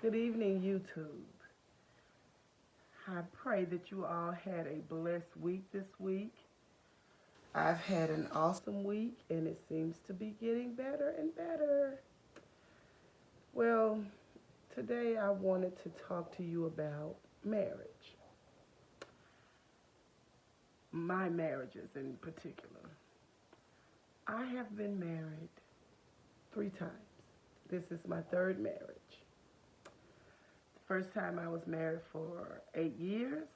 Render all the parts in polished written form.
Good evening, YouTube. I pray that you all had a blessed week this week. I've had an awesome week and it seems to be getting better and better. Well, today I wanted to talk to you about marriage, my marriages in particular. I have been married 3 times. This is my third marriage. The first time I was married for 8 years.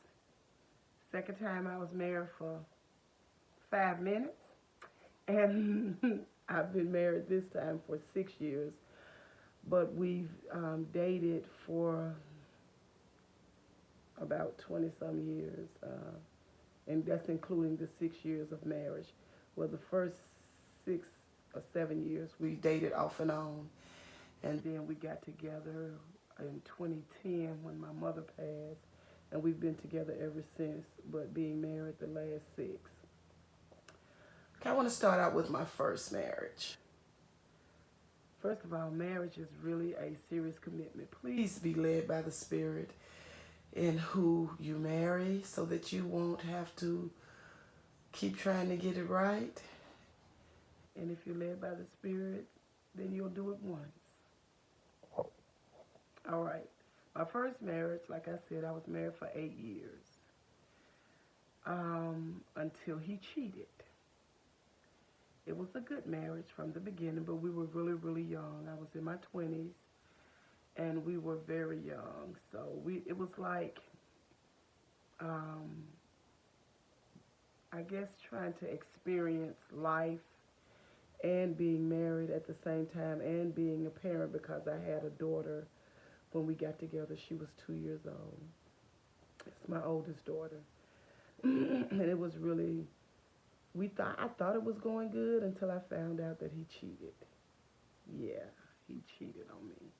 Second time I was married for 5 minutes. And I've been married this time for 6 years. But we've dated for about 20 some years. And that's including the 6 years of marriage. Well, the first 6 or 7 years we dated off and on. And then we got together in 2010 when my mother passed. And we've been together ever since, but being married the last 6. Okay, I want to start out with my first marriage. First of all, marriage is really a serious commitment. Please be led by the Spirit in who you marry so that you won't have to keep trying to get it right. And if you're led by the Spirit, then you'll do it once. All right. My first marriage, like I said, I was married for 8 years until he cheated. It was a good marriage from the beginning, but we were really, really young. I was in my 20s, and we were very young. So it was like, I guess, trying to experience life and being married at the same time and being a parent because I had a daughter when we got together. She was 2 years old. It's my oldest daughter. And it was really, I thought it was going good until I found out that he cheated. Yeah, he cheated on me.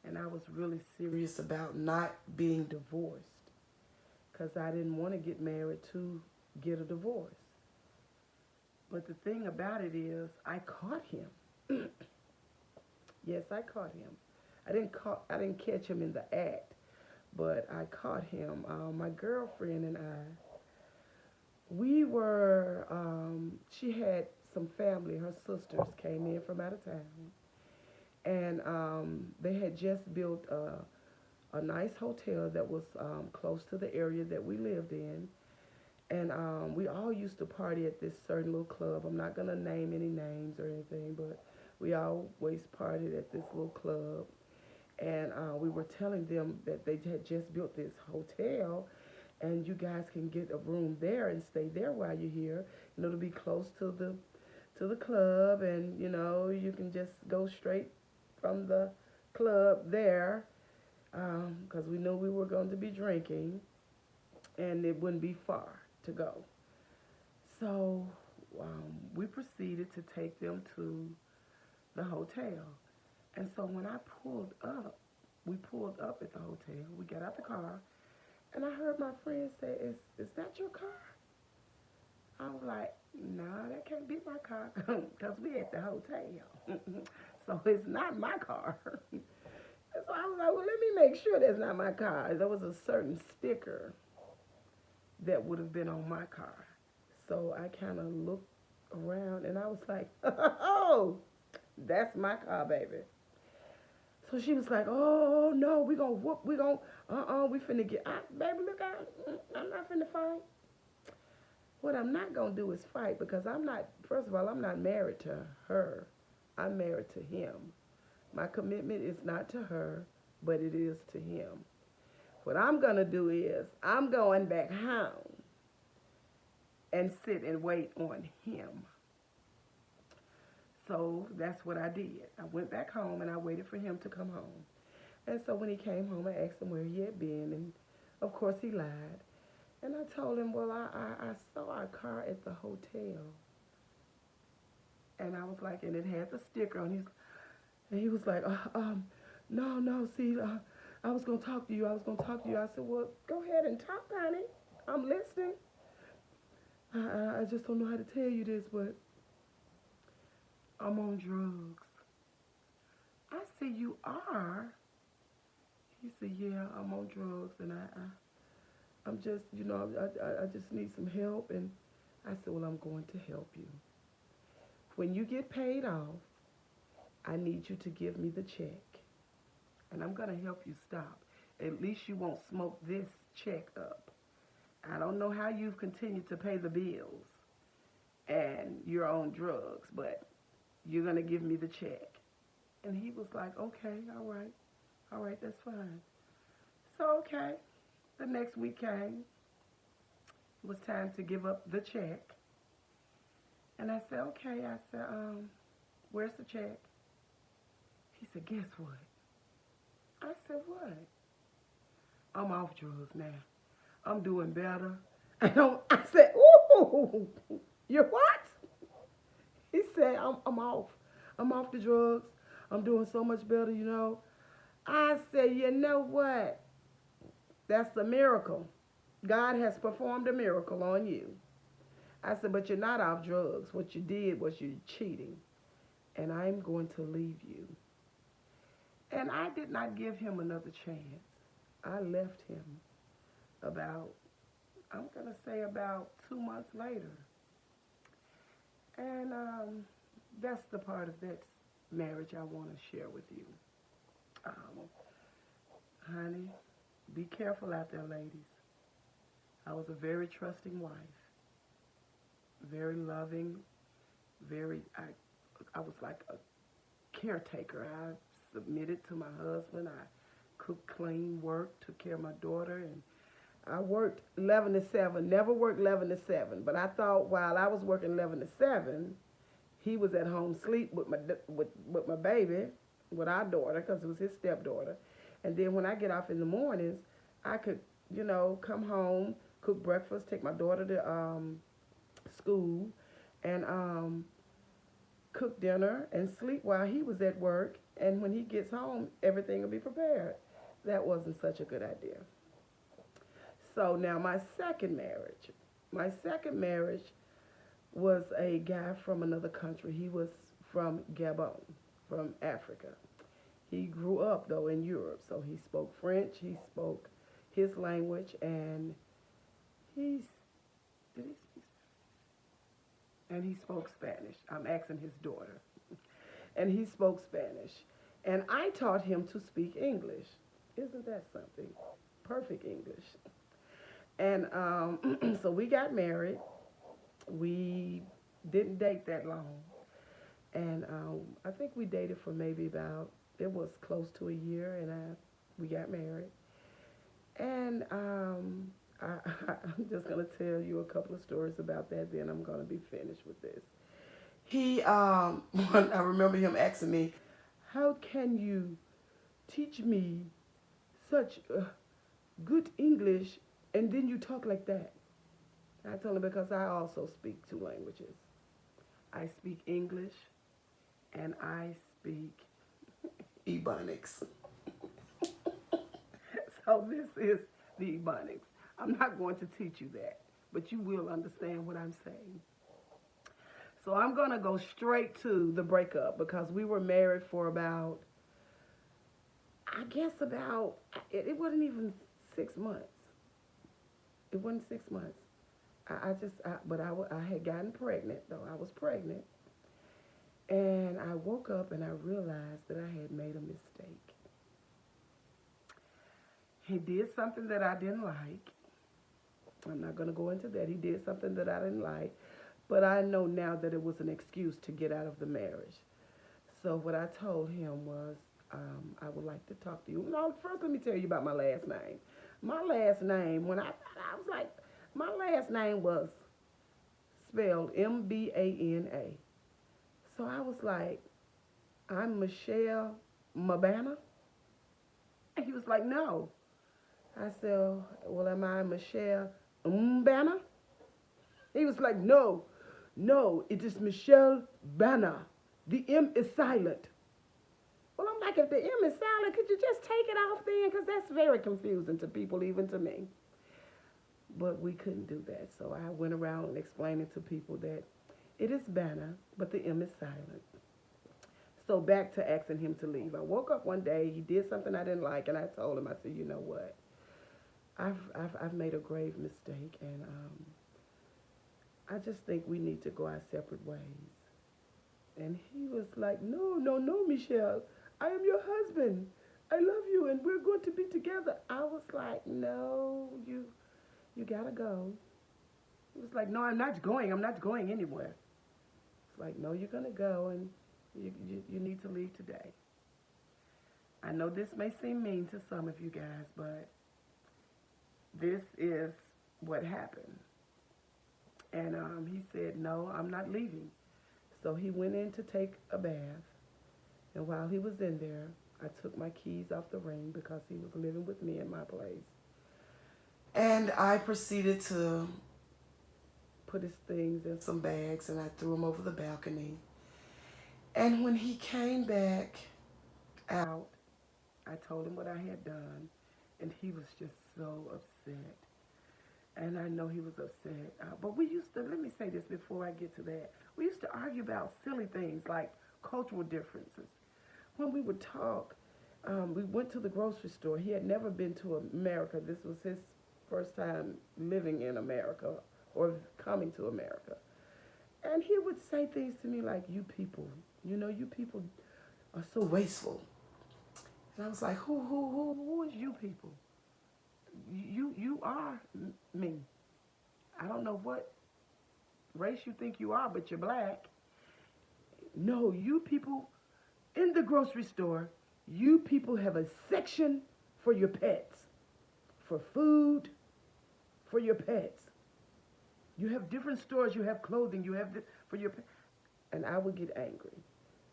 And I was really serious about not being divorced because I didn't want to get married to get a divorce. But the thing about it is, I caught him. Yes, I caught him. I didn't catch him in the act, but I caught him. My girlfriend and I, we were. She had some family. Her sisters came in from out of town, and they had just built a nice hotel that was close to the area that we lived in. And we all used to party at this certain little club. I'm not going to name any names or anything, but we always partied at this little club. And we were telling them that they had just built this hotel, and you guys can get a room there and stay there while you're here. And it'll be close to the club, and you can just go straight from the club there, because we knew we were going to be drinking, and it wouldn't be far to go. So we proceeded to take them to the hotel. And so when we pulled up at the hotel, we got out the car, and I heard my friend say, is that your car? I was like, no, that can't be my car, because we at the hotel. So it's not my car. And so I was like, well, let me make sure that's not my car. There was a certain sticker that would have been on my car. So I kind of looked around, and I was like, oh, that's my car, baby. So she was like, oh, no, we finna get, baby, look out, I'm not finna fight. What I'm not gonna do is fight because first of all, I'm not married to her. I'm married to him. My commitment is not to her, but it is to him. What I'm gonna do is, I'm going back home and sit and wait on him. So that's what I did. I went back home and I waited for him to come home. And so when he came home, I asked him where he had been, and of course he lied. And I told him, well, I saw our car at the hotel. And I was like, and it had the sticker on. And he was like, no, see, I was going to talk to you. I said, well, go ahead and talk, honey. I'm listening. I just don't know how to tell you this, but I'm on drugs. I said, you are? He said, yeah, I'm on drugs and I'm just, I just need some help. And I said, well, I'm going to help you. When you get paid off, I need you to give me the check. And I'm going to help you stop. At least you won't smoke this check up. I don't know how you've continued to pay the bills and you're on drugs, but you're going to give me the check. And he was like, okay, all right, that's fine. So, okay, the next week came. It was time to give up the check. And I said, okay, where's the check? He said, guess what? I said, what? I'm off drugs now. I'm doing better. I said, ooh, you're what? He said, I'm off. I'm off the drugs. I'm doing so much better. I said, you know what? That's a miracle. God has performed a miracle on you. I said, but you're not off drugs. What you did was you're cheating. And I'm going to leave you. And I did not give him another chance. I left him I'm going to say about 2 months later. And that's the part of that marriage I want to share with you. Honey, be careful out there, ladies. I was a very trusting wife, very loving, I was like a caretaker. I submitted to my husband. I cooked, cleaned, worked, took care of my daughter, and I worked 11 to 7, never worked 11 to 7, but I thought while I was working 11 to 7, he was at home sleep with my baby, with our daughter, because it was his stepdaughter. And then when I get off in the mornings, I could, come home, cook breakfast, take my daughter to school, and cook dinner and sleep while he was at work. And when he gets home, everything will be prepared. That wasn't such a good idea. So now my second marriage was a guy from another country. He was from Gabon, from Africa. He grew up, though, in Europe, so he spoke French, he spoke his language, and did he speak Spanish? And he spoke Spanish. I'm asking his daughter. And he spoke Spanish. And I taught him to speak English. Isn't that something? Perfect English. And so we got married. We didn't date that long. And I think we dated for maybe it was close to a year, and we got married. And I'm just going to tell you a couple of stories about that, then I'm going to be finished with this. I remember him asking me, how can you teach me such good English and then you talk like that? I told him because I also speak 2 languages. I speak English and I speak Ebonics. So this is the Ebonics. I'm not going to teach you that, but you will understand what I'm saying. So I'm going to go straight to the breakup because we were married for it wasn't even 6 months. It wasn't 6 months. I had gotten pregnant, though. I was pregnant. And I woke up and I realized that I had made a mistake. He did something that I didn't like. I'm not going to go into that. He did something that I didn't like. But I know now that it was an excuse to get out of the marriage. So what I told him was, I would like to talk to you. No, first let me tell you about my last name. My last name, when I was like, my last name was spelled Mbana. So I was like, I'm Michelle Mabana. And he was like, no. I said, well, am I Michelle Mbana? He was like, no, it is Michelle Banner. The M is silent. Well, I'm like, if the M is silent, could you just take it off then? Because that's very confusing to people, even to me. But we couldn't do that. So I went around explaining to people that it is Banner, but the M is silent. So back to asking him to leave. I woke up one day, he did something I didn't like, and I told him, I said, you know what? I've made a grave mistake, and I just think we need to go our separate ways. And he was like, no, no, no, Michelle. I am your husband. I love you, and we're going to be together. I was like, no, you gotta go. He was like, no, I'm not going. I'm not going anywhere. It's like, no, you're gonna go, and you need to leave today. I know this may seem mean to some of you guys, but this is what happened. And he said, no, I'm not leaving. So he went in to take a bath. And while he was in there, I took my keys off the ring because he was living with me in my place. And I proceeded to put his things in some bags, and I threw them over the balcony. And when he came back out, I told him what I had done, and he was just so upset. And I know he was upset. But we used to, let me say this before I get to that, we used to argue about silly things like cultural differences. When we would talk, we went to the grocery store. He had never been to America. This was his first time living in America or coming to America. And he would say things to me like, you people, you people are so wasteful. And I was like, who is you people? You are me. I don't know what race you think you are, but you're black. No, you people in the grocery store, you people have a section for your pets, for food, for your pets. You have different stores, you have clothing, you have for your pets. And I would get angry.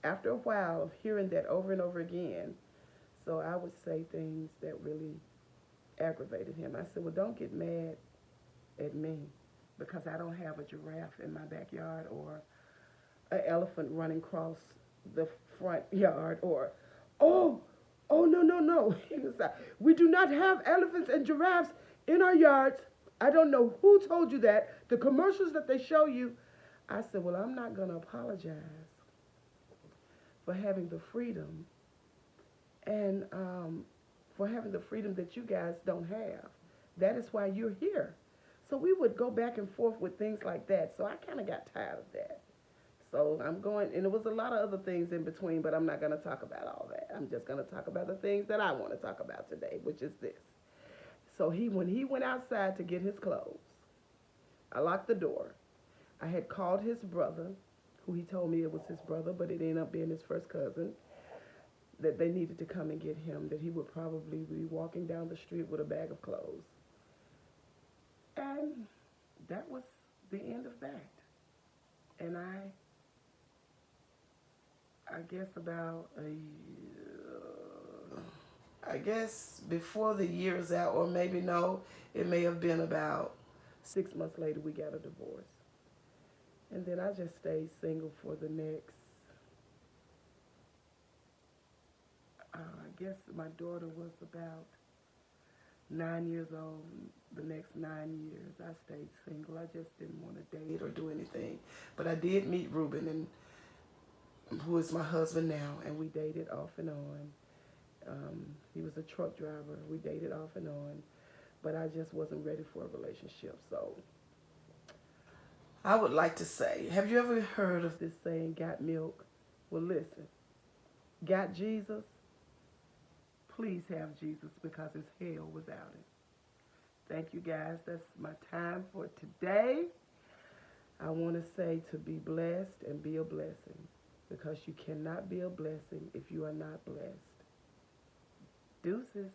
After a while of hearing that over and over again, so I would say things that really aggravated him. I said, well, don't get mad at me because I don't have a giraffe in my backyard or an elephant running across the front yard or, oh, no, no, no. He was like, we do not have elephants and giraffes in our yards. I don't know who told you that. The commercials that they show you. I said, well, I'm not going to apologize for having the freedom and for having the freedom that you guys don't have. That is why you're here. So we would go back and forth with things like that. So I kind of got tired of that. So I'm going, and there was a lot of other things in between, but I'm not going to talk about all that. I'm just going to talk about the things that I want to talk about today, which is this. So when he went outside to get his clothes, I locked the door. I had called his brother, who he told me it was his brother, but it ended up being his first cousin, that they needed to come and get him, that he would probably be walking down the street with a bag of clothes. And that was the end of that. And I guess about I guess before the year is out, or maybe no, it may have been about 6 months later we got a divorce. And then I just stayed single for the next, I guess my daughter was about 9 years old. The next 9 years I stayed single. I just didn't want to date or do anything. But I did meet Ruben, and who is my husband now, and we dated off and on. He was a truck driver. We dated off and on, but I just wasn't ready for a relationship. So I would like to say, have you ever heard of this saying, got milk? Well, listen, got Jesus? Please have Jesus because it's hell without him. Thank you, guys. That's my time for today. I want to say to be blessed and be a blessing, because you cannot be a blessing if you are not blessed. Deuces.